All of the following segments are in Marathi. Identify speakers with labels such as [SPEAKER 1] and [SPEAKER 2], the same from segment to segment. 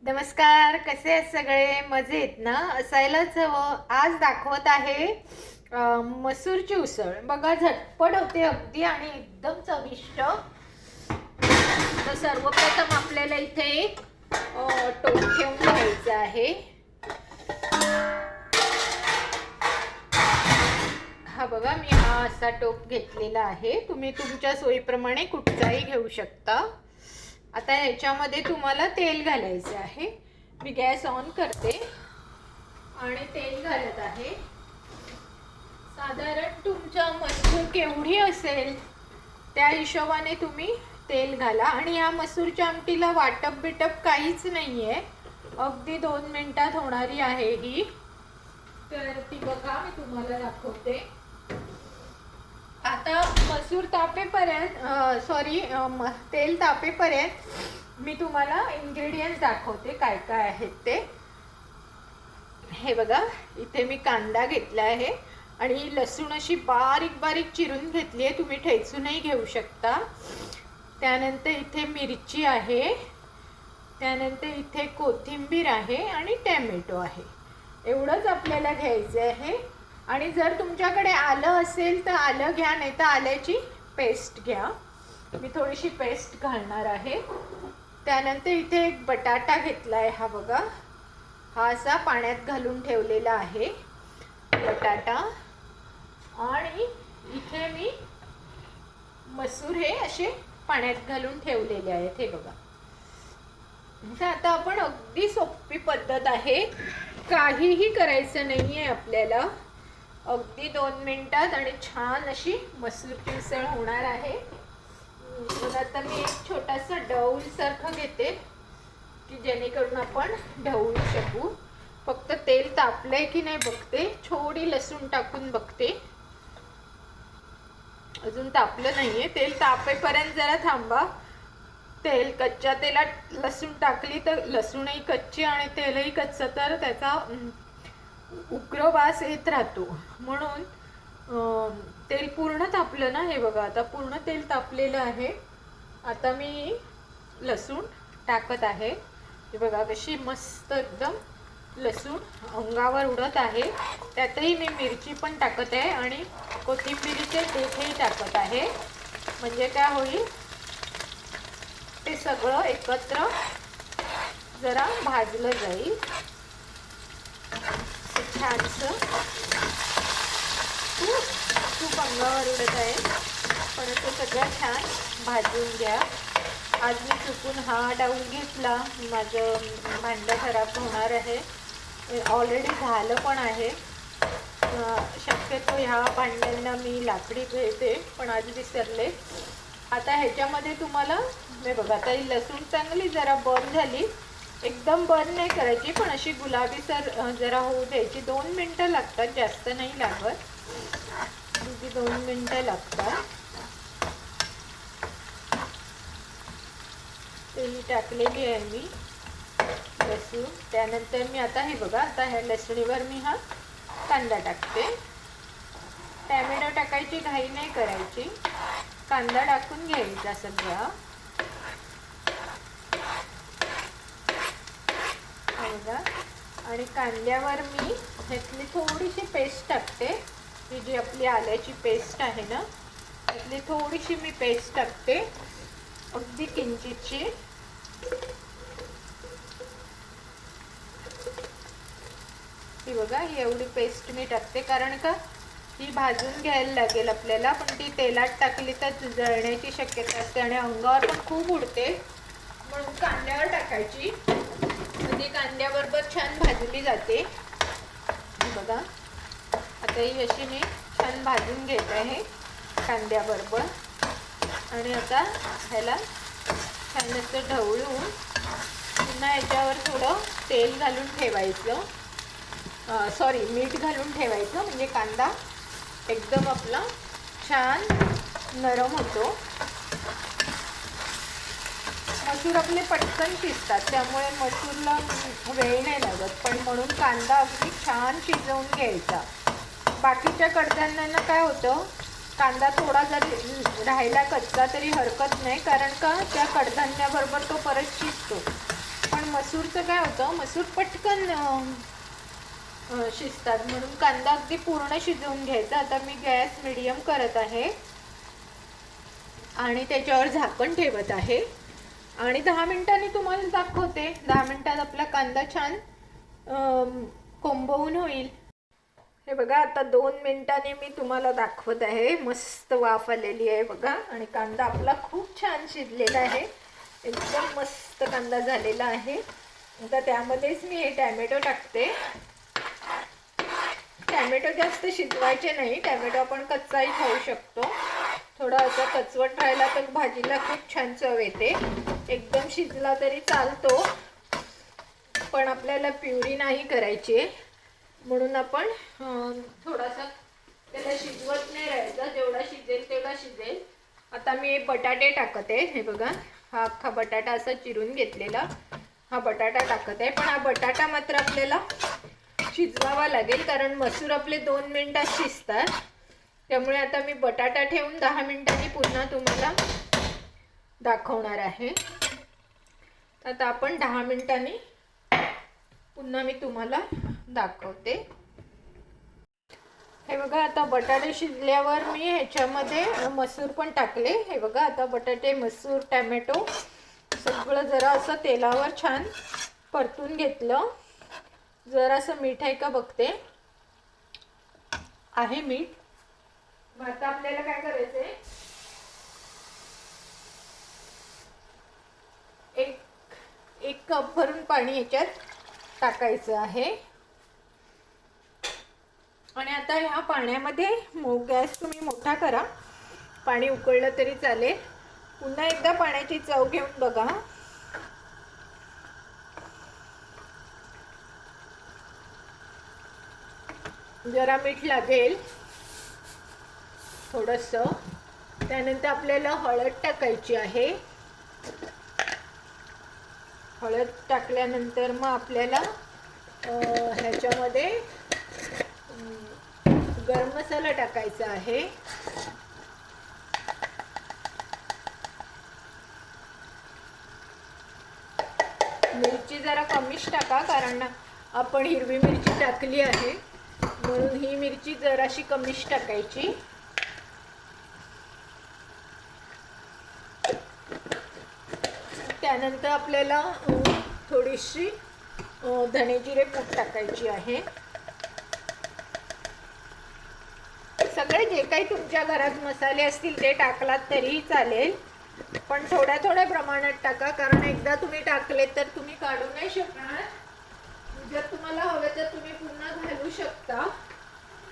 [SPEAKER 1] नमस्कार, कसे आहेत सगळे? मजेत ना? असायलाच हवं. आज दाखवत आहे मसूरची उसळ. बघा, झटपट होते अगदी आणि एकदम चविष्ट. तर सर्वप्रथम आपल्याला इथे एक टोप ठेवून घ्यायचं आहे. हा बघा, मी हा असा टोप घेतलेला आहे. तुम्ही तुमच्या सोयीप्रमाणे कुठचाही घेऊ शकता. आता ह्याच्यामध्ये तुम्हाला तेल घालायचं आहे. मी गॅस ऑन करते आणि तेल घालत आहे. साधारण तुमच्या मसूर केवढी असेल त्या हिशोबाने तुम्ही तेल घाला. आणि या मसूरच्या आमटीला वाटप बिटप काहीच नाहीये, अगदी 2 मिनिटात होणारी आहे ही. तर ती बघा, मी तुम्हाला दाखवते. आता मसूर तापेपर्यंत तेल तापेपर्यंत मी तुम्हाला इन्ग्रेडियंट्स दाखवते काय काय आहेत ते. हे बघा, इथे मी कांदा घेतला आहे आणि लसूण अशी बारीक बारीक चिरून घेतली आहे. तुम्ही ठेचूनही घेऊ शकता. त्यानंतर इथे मिरची आहे. त्यानंतर इथे कोथिंबीर आहे आणि टॅमॅटो आहे. एवढंच आपल्याला घ्यायचं आहे. आणि जर तुमच्याकडे आलं असेल तर आलं घ्या, नाही तर आल्याची पेस्ट घ्या. मी थोडीशी पेस्ट घालणार आहे. त्यानंतर इथे एक बटाटा घेतला आहे. हा बघा, हा असा पाण्यात घालून ठेवलेला आहे बटाटा. आणि इथे मी मसूर हे असे पाण्यात घालून ठेवलेले आहेत. हे बघा. आता आपण अगदी सोपी पद्धत आहे, काहीही करायचं नाही आहे आपल्याला. अगदी 2 मिनिटात आणि छान अशी मसूरची उसळ होणार आहे. आता मी एक छोटासा ढवूल सारखं घेते की जेणेकरून आपण ढवळू शकू. फक्त तेल तापलंय की नाही बघते. थोडी लसूण टाकून बघते. अजून तापलं नाहीये. तेल तापेपर्यंत जरा थांबा. कच्च्या तेलात लसूण टाकली तर लसूणही कच्ची आणि तेलही कच्चं, तर त्याचा उग्र वास येत राहतो. म्हणून तेल पूर्ण तापलं ना. हे बघा, आता पूर्ण तेल तापलेलं आहे. आता मी लसूण टाकत आहे. हे बघा, कशी मस्त एकदम लसूण अंगावर उडत आहे. त्यातही मी मिरची पण टाकत आहे आणि कोथिंबिरीचे देठही टाकत आहे. म्हणजे काय होईल, ते सगळं एकत्र जरा भाजलं जाईल. छानसं खूप अंगावर उडत आहे, पण ते सगळं छान भाजून घ्या. आज मी चुकून हा डाऊल घेतला. माझं भांडं खराब होणार आहे. ऑलरेडी झालं पण आहे. शक्यतो ह्या भांड्यांना मी लाकडी घेते, पण आज विसरले. आता ह्याच्यामध्ये तुम्हाला हे बघा, आता ही लसूण चांगली जरा बर्न झाली. एकदम बर्न नाही करायची, पण अशी गुलाबी जरा होऊ द्यायची. 2 मिनिटं लागतात, जास्त नाही लागत. 2 मिनिटं लागतात. ही टाकलेली आहे मी लसूण. त्यानंतर मी आता हे बघा, आता ह्या लसणीवर मी हा कांदा टाकते. टॅमॅटो टाकायची घाई नाही करायची, कांदा टाकून घ्यायचा सगळा. बघा, आणि कांद्यावर मी ह्यातली थोडीशी पेस्ट टाकते. ही जी आपली आल्याची पेस्ट आहे ना, त्यातली थोडीशी मी पेस्ट टाकते, अगदी किंचितची. ही बघा, ही एवढी पेस्ट मी टाकते. कारण का, ही भाजून घ्यायला लागेल आपल्याला, पण ती तेलात टाकली तर जळण्याची शक्यता असते आणि अंगावर पण खूप उडते. म्हणून कांद्यावर टाकायची, म्हणजे कांद्याबरोबर छान भाजली जाते. बघा, आता ही अशी मी छान भाजून घेत आहे कांद्याबरोबर. आणि आता ह्याला छान असं ढवळून पुन्हा याच्यावर थोडं तेल घालून ठेवायचं. मीठ घालून ठेवायचं, म्हणजे कांदा एकदम आपला छान नरम होतो. मसूर आपले पटकन शिजतात, त्यामुळे मसूरला वेळ नाही लागत. पण म्हणून कांदा अगदी छान शिजवून घ्यायचा. बाकीच्या कडधान्यांना काय होतं, कांदा थोडा जरी राहिला कच्चा तरी हरकत नाही, कारण का त्या कडधान्याबरोबर तो परत शिजतो. पण मसूरचं काय होतं, मसूर पटकन शिजतात, म्हणून कांदा अगदी पूर्ण शिजवून घ्यायचा. आता मी गॅस मीडियम करत आहे आणि त्याच्यावर झाकण ठेवत आहे आणि 10 मिनिटांनी तुम्हाला दाखवते. 10 मिनिटात आपला कांदा छान कोंबवून होईल. हे बघा, आता 2 मिनिटांनी मी तुम्हाला दाखवत आहे. मस्त वाफ आलेली आहे बघा आणि कांदा आपला खूप छान शिजलेला आहे. एकदम मस्त कांदा झालेला आहे. आता त्यामध्येच मी हे टॅमॅटो टाकते. टॅमॅटो जास्त शिजवायचे नाही, टॅमॅटो आपण कच्चाही खाऊ शकतो. थोडा असा कचवट राहिला तर भाजीला खूप छान चव येते. एकदम शिजला तरी चालतो, पण आपल्याला प्युरी नाही करायची, म्हणून आपण थोडासा त्याला शिजवत नाही राहायचं. जेवढा शिजेल तेवढा शिजेल. आता मी बटाटे टाकते. हे बघा, हा अख्खा बटाटा असा चिरून घेतलेला हा बटाटा टाकत आहे. पण हा बटाटा मात्र आपल्याला शिजवावा लागेल, कारण मसूर आपले 2 मिनिटात शिजतात. त्यामुळे आता मी बटाटा ठेवून 10 मिनिटांनी पुन्हा तुम्हाला दाखवणार आहे. आता आपण 10 मिनिटांनी पुन्हा मी तुम्हाला दाखवते. हे बघा, आता बटाटे शिजल्यावर मी ह्याच्यामध्ये मसूर पण टाकले. हे बघा, आता बटाटे, मसूर, टॅमॅटो सगळं जरा असं तेलावर छान परतून घेतलं. जरासं मीठ आहे का बघते. आहे मीठ. मग आता आपल्याला काय करायचंय, एक कप भरून पाणी ह्याच्यात टाकायचं आहे. आणि आता ह्या पाण्यामध्ये गॅस तुम्ही मोठा करा. पाणी उकळलं तरी चालेल. पुन्हा एकदा पाण्याची चव घेऊन बघा. जरा मीठ लागेल थोडंसं. त्यानंतर आपल्याला हळद टाकायची आहे. हळद टाकल्यानंतर मग आपल्याला ह्याच्यामध्ये गरम मसाला टाकायचा आहे. मिरची जरा कमीच टाका, कारण आपण हिरवी मिरची टाकली आहे, म्हणून ही मिरची जराशी कमीच टाकायची. त्यानंतर आपल्याला थोडीशी धने जिरे पूड टाकायची आहे. सगळे जे काही तुमच्या घरात मसाले असतील ते टाकलात तरीही चालेल, पण थोड्या थोड्या प्रमाणात टाका, कारण एकदा तुम्ही टाकले तर तुम्ही काढू नाही शकणार. जर तुम्हाला हवे तर तुम्ही पुन्हा घालू शकता.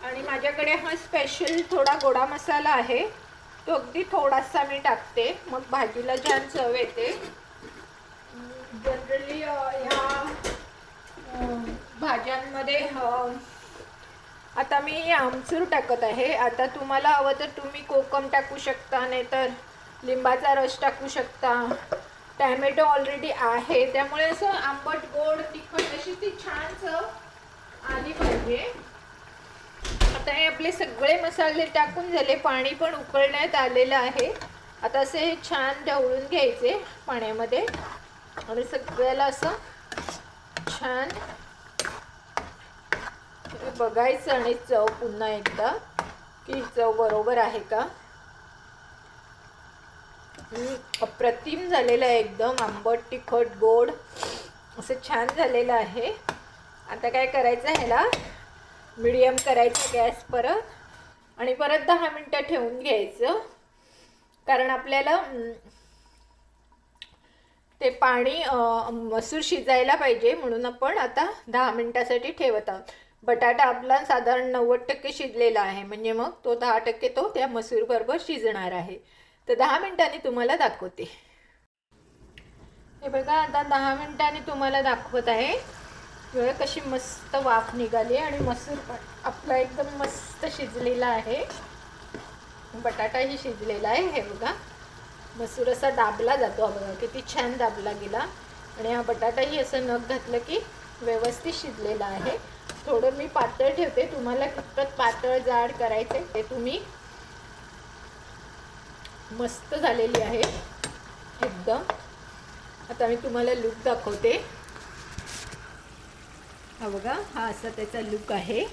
[SPEAKER 1] आणि माझ्याकडे हा स्पेशल थोडा गोडा मसाला आहे, तो अगदी थोडासा मी टाकते, मग भाजीला छान चव येते. जनरली ह्या भाज्यांमध्ये आता मी आमचूर टाकत आहे. आता तुम्हाला हवं तर तुम्ही कोकम टाकू शकता, नाही तर लिंबाचा रस टाकू शकता. टॅमॅटो ऑलरेडी आहे, त्यामुळे असं आंबट गोड तिखट अशी ती छान चव आली पाहिजे. आता हे आपले सगळे मसाले टाकून झाले. पाणी पण उकळण्यात आलेलं आहे. आता असे हे छान ढवळून घ्यायचे पाण्यामध्ये आणि सगळ्याला असं छान बघायचं आणि चव पुन्हा एकदा की चव बरोबर आहे का. अप्रतिम झालेलं आहे, एकदम आंबट तिखट गोड असं छान झालेलं आहे. आता काय करायचं, ह्याला मीडियम करायचं गॅस परत आणि परत 10 मिनिटं ठेवून घ्यायचं, कारण आपल्याला ते पाणी मसूर शिजायला पाहिजे, म्हणून आपण आता 10 मिनिटासाठी ठेवत आहोत. बटाटा आपला साधारण 90% शिजलेला आहे, म्हणजे मग तो 10% तो त्या मसूर बरोबर शिजणार आहे. तर 10 मिनिटांनी तुम्हाला दाखवते. हे बघा, आता 10 मिनिटांनी तुम्हाला दाखवत आहे. बघा कशी मस्त वाफ निघाली आणि मसूर पण आपला एकदम मस्त शिजलेला आहे. बटाटाही शिजलेला आहे. हे बघा, मसूर असा दाबला जातो. बघा किती छान दाबला गेला. आणि हा बटाटाही असं नख घातलं की व्यवस्थित शिजलेला आहे. थोडं मी पातळ ठेवते, तुम्हाला कितपत पातळ जाड करायचे ते तुम्ही. मस्त झालेली आहे एकदम. आता मी तुम्हाला लूक दाखवते. हा बघा, हा असा त्याचा लुक आहे.